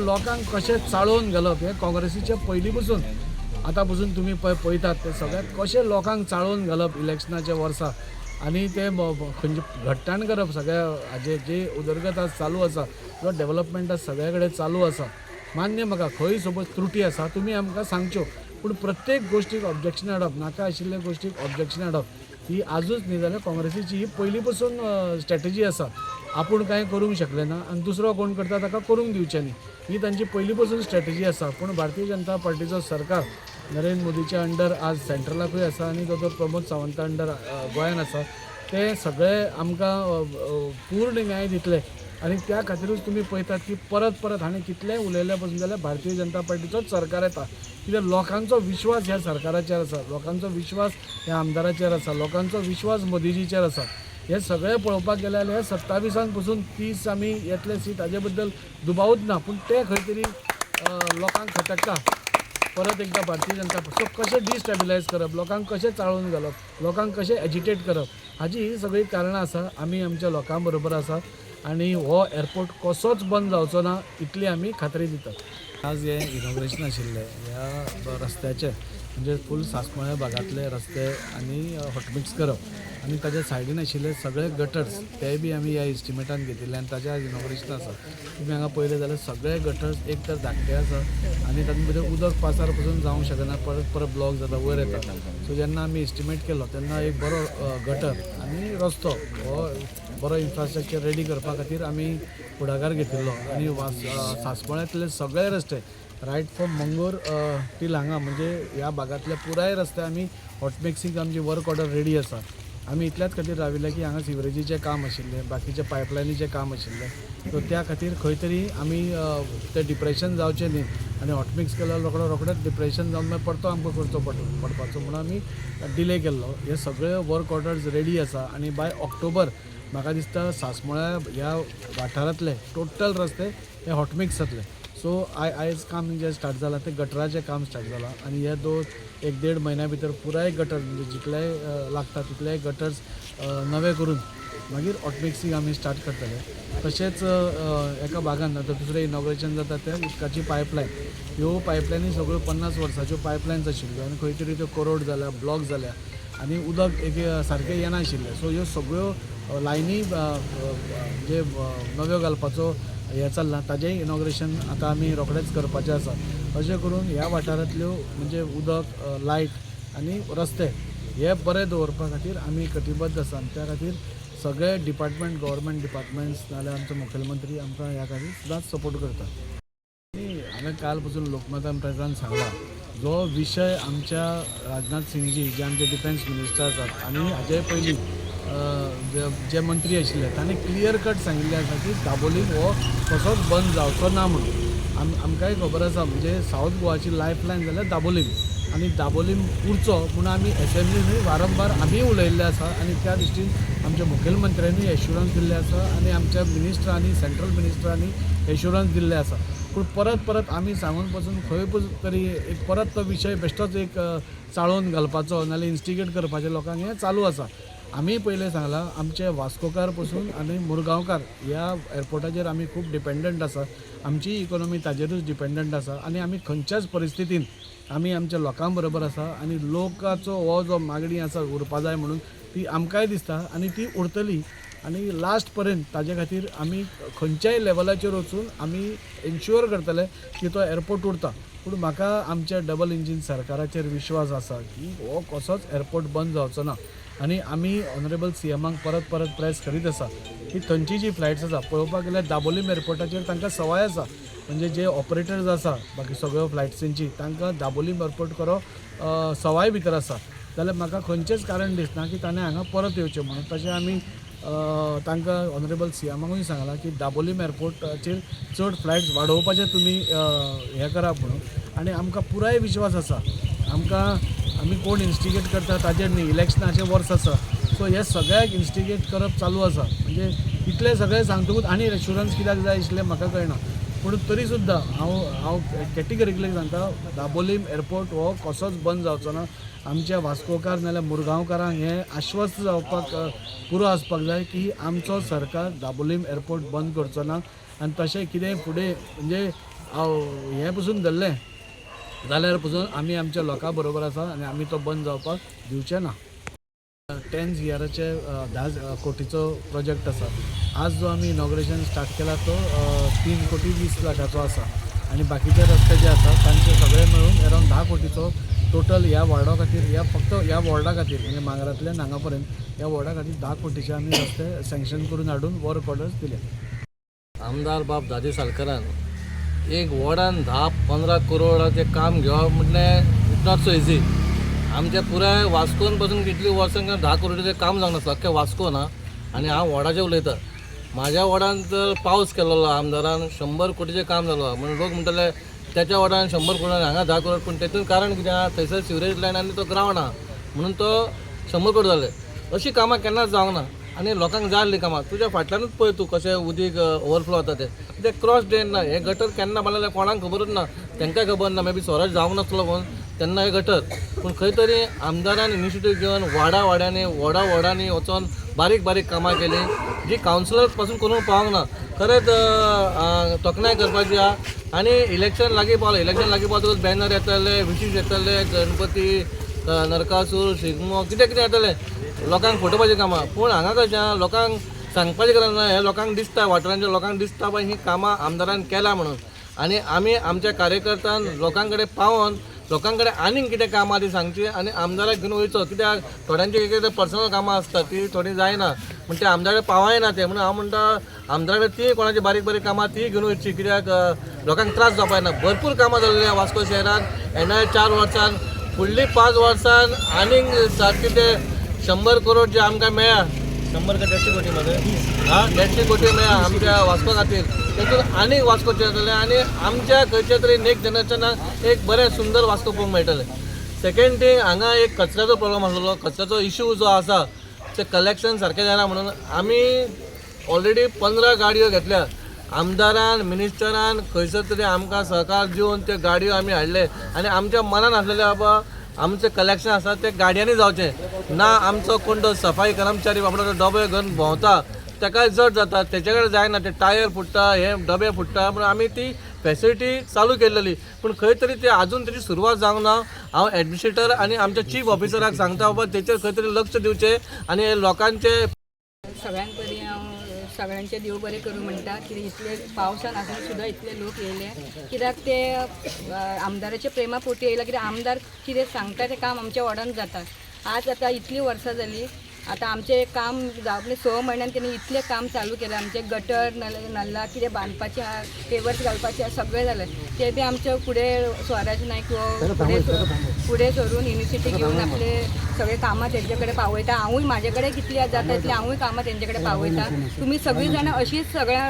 लोकांक कशें चाळोवन घालप हे काँग्रेसीचे पयलीं पसून आतां पसून तुमी पळयतात ते सगळ्यात कशें लोकांक चाळोवन घालप इलेक्शनाच्या वर्सा आनी ते खंयचे घट्टाण करप सगळ्या हाजे जे उदरगत आज चालू आसा किंवा डेव्हलपमेंट आज सगळे कडेन चालू आसा मान्य म्हाका खंय सपोज त्रुटी आसा तुमी आमकां सांगच्यो पूण प्रत्येक गोष्टीक ऑब्जेक्शन हाडप नाका आशिल्ल्या गोष्टीक ऑब्जेक्शन हाडप ही आजूच न्ही जाल्यार काँग्रेसीची ही पयलीं पसून स्ट्रॅटेजी आसा आपूण कांय करूंक शकले ना आनी दुसरो कोण करता ताका करूंक दिवचें न्ही ही तांची पयलीं पसून स्ट्रॅटेजी आसा पूण भारतीय जनता पार्टीचो सरकार नरेंद्र मोदीच्या अंडर आज सेंट्रलाकूय आसा आनी तो प्रमोद सावंता अंडर गोंयान आसा ते सगळे आमकां पूर्ण न्याय दितले आनी त्या खातीरूच तुमी पळयतात की परत परत हांवें कितलेंय उलयल्या पासून जाल्यार भारतीय जनता पार्टीचोच सरकार येता कित्याक लोकांचो विश्वास ह्या सरकाराचेर आसा लोकांचो विश्वास ह्या आमदाराचेर आसा लोकांचो विश्वास मोदीजीचेर आसा हे सगळे पळोवपाक गेले जाल्यार 27 पसून 30 आमी येतले सीट हाजे बद्दल दुबावूच ना पूण ते खंय तरी लोकांक खटकता परत एकदा भारतीय जनता पार्टी सो कशें डिस्टेबिलायज करप लोकांक कशें चाळून घालप लोकांक कशें एजिटेट करप हाजी ही सगळी कारणां आसा आमी आमच्या लोकां बरोबर आसा आनी हो एअरपोर्ट कसोच बंद जावचो ना इतली आमी खात्री दितात आज हे इनॉग्रेशन आशिल्लें ह्या रस्त्याचें म्हणजे फूल सांसमळ्या भागांतले रस्ते आनी हॉटमिक्स करप आनी ताच्या सायडीन आशिल्ले सगळे गटर्स ते बी आमी ह्या एस्टिमेटान घेतिल्ले आनी ताच्या इनॉग्रेशन आसा तुमी हांगा पळयलें जाल्यार सगळे गटर्स एक तर धाकटे आसा आनी तातूंत भितर उदक पासार पसून जावंक शकना परत परत ब्लॉक जाता वयर येता सो जेन्ना आमी एस्टिमेट केलो तेन्ना एक बरो गटर आनी रस्तो हो बरो इन्फ्रास्ट्रक्चर रेडी करपा खातीर आमी फुडाकार घेतिल्लो आनी सांसमळ्यांतले सगळे रस्ते रायट फ्रॉम मंगूर टील हांगा म्हणजे ह्या भागांतले पुराय रस्ते आमी हॉटमिक्सिंग आमची वर्क ऑर्डर रेडी आसा आमी इतल्याच खातीर राविल्ले की हांगा सिवरेजीचें काम आशिल्लें बाकीचे पायपलायनीचें काम आशिल्लें सो त्या खातीर खंय तरी आमी तें डिप्रेशन जावचें न्ही आनी हॉटमिक्स केलो रोखडेंच डिप्रेशन जावन मागीर परतो आमकां करचो पडपाचो म्हणून आमी डिले केल्लो हे सगळे वर्क ऑर्डर्स रेडी आसा आनी बाय ऑक्टोबर म्हाका दिसता सांसमळ्या ह्या वाठारांतले टोटल रस्ते हे हॉटमिक्स जातले सो आयज काम जे स्टार्ट जालां तें गटराचें काम स्टार्ट जालां आनी हे 1-1.5 म्हयन्या भितर पुराय गटर म्हणजे जितलेय लागता तितलेय गटर्स नवे करून मागीर हॉटमिक्सिंग आमी स्टार्ट करतले तशेंच एका भागान आतां दुसरें इनॉग्रेशन जाता तें उदकाची पायपलायन ह्यो पायपलायनी सगळ्यो 50 वर्साच्यो पायपलायन्स आशिल्ल्यो आनी खंय तरी त्यो कोरोड जाल्या ब्लॉक जाल्या आनी उदक एक सारकें येनाशिल्लें सो ह्यो सगळ्यो लायनी जे नव्यो घालपाचो हें चल्लां ताजेंय इनॉग्रेशन आतां आमी रोखडेंच करपाचें आसा अशें करून ह्या वाठारांतल्यो म्हणजे उदक लायट आनी रस्ते हे बरे दवरपा खातीर आमी कटिबद्ध आसा आनी त्या खातीर सगळे डिपार्टमेंट गव्हर्मेंट डिपार्टमेंट्स नाल्यार आमचो मुखेलमंत्री आमकां ह्या खातीर सदांच सपोर्ट करता हांवें काल पसून लोकमत प्रेसांत सांगला जो विशय आमच्या राजनाथ सिंगजी जे आमचे डिफेन्स मिनिस्टर आसात आनी हाचे पयलीं जे मंत्री आशिल्ले तांणी क्लियर कट सांगिल्लें आसा की दाबोलीम हो कसोच बंद जावचो ना म्हणून आमकांय खबर आसा म्हणजे सावथ गोवाची लायफ लायन जाल्यार दाबोलीम आनी दाबोलीम उरचो म्हूण आमी एसेंब्लीनूय वारंवार आमी उलयल्ले आसा आनी त्या दृश्टीन आमच्या मुखेलमंत्र्यांनी एश्युरन्स दिल्ले आसा आनी आमच्या मिनिस्टरांनी सेंट्रल मिनिस्टरांनी एश्युरन्स दिल्ले आसा पूण परत आमी सांगून पासून खंय तरी एक परत तो विशय बेश्टोच एक चाळोवन घालपाचो नाल्यार इन्स्टिगेट करपाचें लोकांक हें चालू आसा आमी पयलें सांगलां आमचे वास्कोकार पसून आनी मुरगांवकार ह्या एअरपोर्टाचेर आमी खूब डिपेंडंट आसा आमची इकॉनॉमी ताजेरूच डिपेंडंट आसा आनी आमी खंयच्याच परिस्थितीन आमी आमच्या लोकां बरोबर आसा आनी लोकांचो हो जो मागणी आसा उरपा जाय म्हणून ती आमकांय दिसता आनी ती उरतली आनी लास्ट पर्यंत ताजे खातीर आमी खंयच्याय लेवलाचेर वचून आमी एन्श्युअर करतले की तो एअरपोर्ट उरता पूण म्हाका आमच्या डबल इंजीन सरकाराचेर विश्वास आसा की हो कसोच एअरपोर्ट बंद जावचो ना आनी आमी ऑनरेबल सीएमाक परत प्रेस करीत आसा की थंयची जी फ्लायट्स आसा पळोवपाक गेल्यार दाबोलीम एअरपोर्टाचेर तांकां सवाय आसा म्हणजे जे ऑपरेटर्स आसा बाकी सगळ्यो फ्लायट्सींची तांकां दाबोलीम एअरपोर्ट करो सवाय भितर आसा जाल्यार म्हाका खंयचेंच कारण दिसना की ताणें हांगा परत येवचें म्हणून तशें आमी तांकां ऑनरेबल सीएमाकूय सांगलां की दाबोलीम एअरपोर्टाचेर चड फ्लायट्स वाडोवपाचें तुमी हें करात म्हणून आनी आमकां पुराय विश्वास आसा आमी कोण इन्स्टिगेट करता ताजेर न्ही इलेक्शनाचें वर्स आसा सो हे सगळ्याक इन्स्टिगेट करप चालू आसा म्हणजे इतलें सगळें सांगतकूच आनी एश्युरन्स कित्याक जाय आशिल्लें म्हाका कळना पूण तरी सुद्दां हांव कॅटेगरिकली सांगता दाबोलीम एअरपोर्ट हो कसोच बंद जावचो ना आमच्या वास्कोकार नाल्यार मुरगांवकारांक हें आश्वस्त जावपाक पुरो आसपाक जाय की आमचो सरकार दाबोलीम एअरपोर्ट बंद करचो ना आनी तशें कितेंय फुडें म्हणजे हे पसून धरलें जाल्यार पसून आमी आमच्या लोकां बरोबर आसा आनी आमी तो बंद जावपाक दिवचे ना. 10 इयराचे 10 कोटीचो प्रोजेक्ट आसा. आज जो आमी इनॉग्रेशन स्टार्ट केला तो 3 कोटी 20 लाखाचो आसा आनी बाकीचे रस्ते जे आसा तांचे सगळे मेळून अरावंड 10 कोटीचो टोटल ह्या वॉर्डा खातीर, ह्या फक्त ह्या वॉर्डा खातीर म्हणजे मांगरांतल्यान हांगा पर्यंत ह्या वॉर्डा खातीर 10 कोटीचे आमी रस्ते सँक्शन करून हाडून वर्क ऑर्डर्स दिले. आमदार बाब दादी सालकरान एक वॉर्डान 10-15 करोडाचे काम घेवप म्हटल्यार इट नॉट सो इजी. आमच्या पुराय वास्कोन पासून कितली वर्सां 10 करोडाचें काम जावंक नासलें अख्खें वास्को ना. आनी हांव वॉर्डाचें उलयतां. म्हाज्या वॉर्डान तर पावस केलेलो आमदारान 100 कोटीचें काम जालो म्हणून लोक म्हणटाले त्याच्या वॉर्डान 100 करोड हांगा 10 करोड. पूण तेतून कारण कितें आहा, थंयसर सिवरेज लायन आनी तो ग्रावंड आहा म्हणून तो 100 करोड जाले. अशीं कामां केन्नाच जावंक ना आनी लोकांक जाय आसलीं कामां. तुज्या फाटल्यानूच पळय तूं कशें उदीक ओवरफ्लो जाता तें क्रॉस ड्रेन ना. हे गटर केन्ना बांदलें कोणाक खबरूच ना. तांकां खबर ना, मे बी स्वराज जावंक नासलो कोण तेन्ना हे गटर. पूण खंय तरी आमदारान इनिशिएटीव घेवन वाड्यांनी वॉर्डांनी वचोन बारीक बारीक कामां केलीं जी कावन्सिलर पासून करून पावोंक ना. खरेंच तोखणाय करपाची आहा. आनी इलेक्शन लागीं पावतकच बॅनर येताले, विशीस येताले, गणपती, नरकासूर, शिगमो कितें कितें येतालें, लोकांक फटोवपाचीं कामां. पूण हांगा कशें आहा, लोकांक सांगपाचें गरज ना. हे लोकांक दिसता, वाठारांच्या लोकांक दिसता बाय ही कामां आमदारान केल्या म्हणून. आनी आमी आमच्या कार्यकर्त्यान लोकां कडेन पावोन लोकां कडेन आनीक कितें कामां ती सांगची आनी आमदाराक घेवन वयचो. कित्याक थोड्यांची कितें पर्सनल कामां आसता ती थोडी जायना पूण ते आमदार कडेन पावय ना ते. म्हणून हांव म्हणटा आमदार कडेन ती कोणाची बारीक बारीक कामां ती घेवन वयची. कित्याक लोकांक त्रास जावपाक ना. भरपूर कामां जाल्लीं वास्को शहरान येणाऱ्या 4 वर्सान. फुडलीं 5 वर्सान आनीक सारकें ते 100 करोड जे आमकां मेळ्ळा, 100 का 150 कोटी मध्ये 150 कोटी मेळ्ळा आमच्या वास्को खातीर. तेतून आनीक वास्को चेंज जालें आनी आमच्या खंयच्या तरी नेक्स्ट जनरेशनाक एक बरें सुंदर वास्को पळोवंक मेळटलें. सेकंड थींग, हांगा एक कचऱ्याचो प्रॉब्लम आसलो. कचऱ्याचो इशू जो आसा ते कलेक्शन सारकें जायना म्हणून आमी ऑलरेडी 15 गाडयो घेतल्या. आमदारान मिनिस्टरान खंयसर तरी आमकां सहकार दिवन त्यो गाडयो आमी हाडले आनी आमच्या मनान आसलेलें बाबा आमचें कलेक्शन आसा तें गाडयांनी जावचें ना. आमचो कोण तो सफाई कर्मचारी बाबडो डबे घेवन भोंवता तेकाय जड जाता, तेचे कडेन जायना, ते टायर फुट्टा, हे डबे फुट्टा. म्हणून आमी ती फॅसिलिटी चालू केलेली पूण खंय तरी ते आजून तेची सुरवात जावंक ना. हांव एडमिनिस्ट्रेटर आनी आमच्या चीफ ऑफिसराक सांगता बाबा तेचेर खंय तरी लक्ष दिवचें आनी लोकांचे. सगळ्यांत पयलीं हांव सगळ्यांचे देव बरें करूं म्हणटा. कित्याक इतले पावसान आसून सुद्दां इतले लोक येयले कित्याक ते आमदाराचे प्रेमा पोटी येयला. कित्याक आमदार कितें सांगता तें काम आमच्या वार्डान जाता. आज आतां इतलीं वर्सां जालीं आतां आमचें काम जावपले 6 म्हयन्यान तेणी इतलें काम चालू केलें. आमचे गटर नल्ला कितें बांदपाचें आहा, पेवर्स घालपाचें आहा, सगळें जालें. ते बी आमचे फुडें स्वराज नायक फुडें सरून इनिशिएटीव घेवन आपले सगळे कामां तेंचे कडेन पावयता. हांवूय म्हाजे कडेन कितली जाता तितली हांवूय कामां तेंचे कडेन पावयता. तुमी सगळीं जाणां अशीच सगळ्या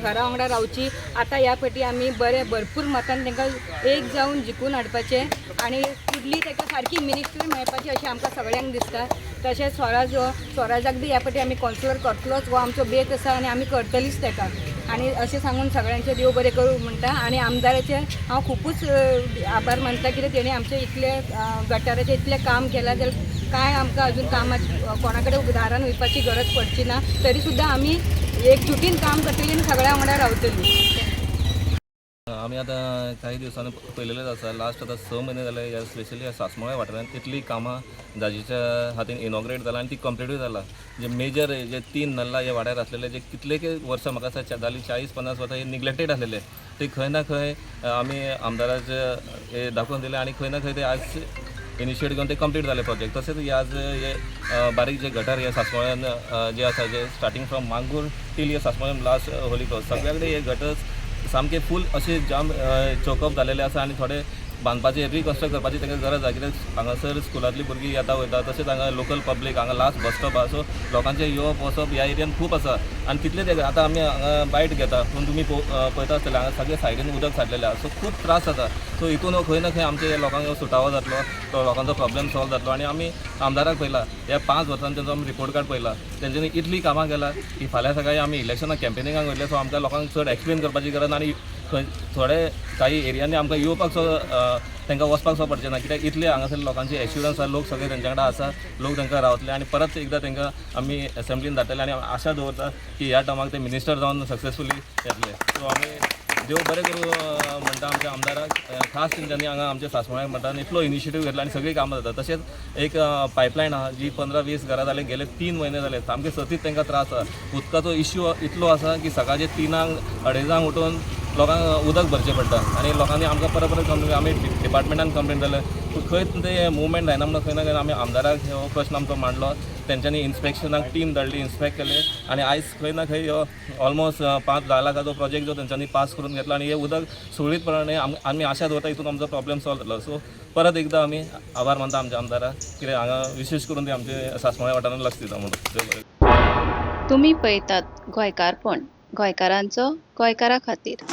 घरा वांगडा रावची. आतां ह्या फावटी आमी बरे भरपूर मतान तांकां एक जावन जिखून हाडपाचें आनी फुडली ताका सारकी मिनिस्ट्री मेळपाची अशें आमकां सगळ्यांक दिसता. तशेंच स्वराजाक बी ह्या फावटी आमी कॉन्सिलर करतलोच हो आमचो बेत आसा आनी आमी करतलीच ताका. आनी अशें सांगून सगळ्यांचे देव बरें करूं म्हणटा. आनी आमदाराचे हांव खुबूच आभार मानता कित्याक तेणी आमचे इतले गटाराचें इतलें काम केलां जाल्यार काय आमकां अजून कामां कोणा कडेन उदाहरण वयपाची गरज पडची ना. तरी सुद्दां आमी एकजुटीन काम करतलीं आनी सगळ्या वांगडा रावतलीं. आमी आतां काही दिवसांनी पळयलेलेच आसा. लास्ट आतां 6 म्हयने जाले ह्या स्पेशली ह्या सांसमाळे वाठारांत इतली कामां जाजेच्या हातीन इनॉग्रेट जालां आनी ती कंप्लिटूय जाला. जे मेजर जे 3 नल्ला ह्या वाड्यार आसलेले जे कितलेक वर्सां म्हाका दिसता जालीं 40-50 वर्सां हे निग्लेक्टेड आसलेले ते खंय ना खंय आमी आमदाराचे हे दाखोवन दिले आनी खंय ना खंय ते आज इनिशिएट घेवन ते कंप्लीट जाले प्रोजेक्ट. तशेंच हे आज हे बारीक जे गटार हे सांसमाळ्यान जे आसा जे स्टार्टींग फ्रॉम मांगूर टील हे सांसमाळ्यान लास्ट होली क्रॉस सगळ्या कडेन हे गटर सामके फूल असे जाम चोकअप जालेले आसा आनी थोडे बांदपाचे रिकन्स्ट्रक्ट करपाची तांकां गरज आसा. कित्याक हांगासर स्कुलांतलीं भुरगीं येता वयता तशेंच हांगा लोकल पब्लीक हांगा लास्ट बस स्टॉप आसा. सो लोकांचे येवप वचप ह्या एरियान खूब आसा आनी तितले ते आतां आमी हांगा बायट घेता पूण तुमी पळयता आसतले हांगा सगळे सायडीन उदक साठलेलें आसा. सो खूब त्रास जाता. सो हितून खंय ना खंय आमच्या लोकांक सुटावो जातलो, तो लोकांचो प्रॉब्लेम सॉल्व जातलो. आनी आमी आमदाराक पळयला ह्या 5 वर्सांनी तेंचो आमी रिपोर्ट कार्ड पळयला. तेंच्यांनी इतली कामां केला की फाल्यां सकाळीं आमी इलेक्शनाक कॅम्पेनिंगाक वयतले. सो आमकां लोकांक चड एक्सप्लेन करपाची गरज आनी थोडे काही एरियांनी आमकां येवपाक तांकां वचपाक पडचें ना. कित्याक इतले हांगासर लोकांची एश्युरन्स आसा, लोक सगळे तेंच्या कडेन आसा, लोक तांकां रावतले आनी परत एकदां तांकां आमी असेंब्लीन धाडटले आनी आशा दवरता की ह्या टर्माक ते मिनिस्टर जावन सक्सेसफुली येतले. सो आमी देव बरें करूं म्हणटा आमच्या आमदाराक खास तेंच्यांनी हांगा आमच्या सासवळ्या मठान इतलो इनिशिएटीव घेतला आनी सगळीं कामां जाता. तशेंच एक पायपलायन आहा जी 15-20 घरां जाले गेले 3 म्हयने जाले सामके सतीत तांकां त्रास आसा. उदकाचो इश्यू इतलो आसा की सकाळचे 3 अडेजांक उठून लोकांक उदक भरचें पडटा आनी लोकांनी आमकां परत कंप्लेन आमी डिपार्टमेंटान कंप्लेन जाले पूण खंय ते मुवमेंट जायना म्हणून खंय ना खंय आमी आमदाराक हो प्रश्न आमचो मांडलो. तेंच्यांनी इन्स्पेक्शनाक टीम धाडली, इन्स्पेक्ट केले आनी आयज खंय ना खंय ऑलमोस्ट 5-10 लाखाचो प्रोजेक्ट जो तेंच्यांनी पास करून घेतला आनी हे उदक सुरळीतपणाने आमी आशा दवरता हितून आमचो प्रॉब्लेम सॉल्व जातलो. सो परत एकदां आमी आभार मानता आमच्या आमदाराक कित्याक हांगा विशेश करून ते आमचे सासवळ्या वाठारांत लक्ष दिता म्हणून. तुम्ही पळयतात गोंयकारपण, गोंयकारांचो गोंयकारा खातीर.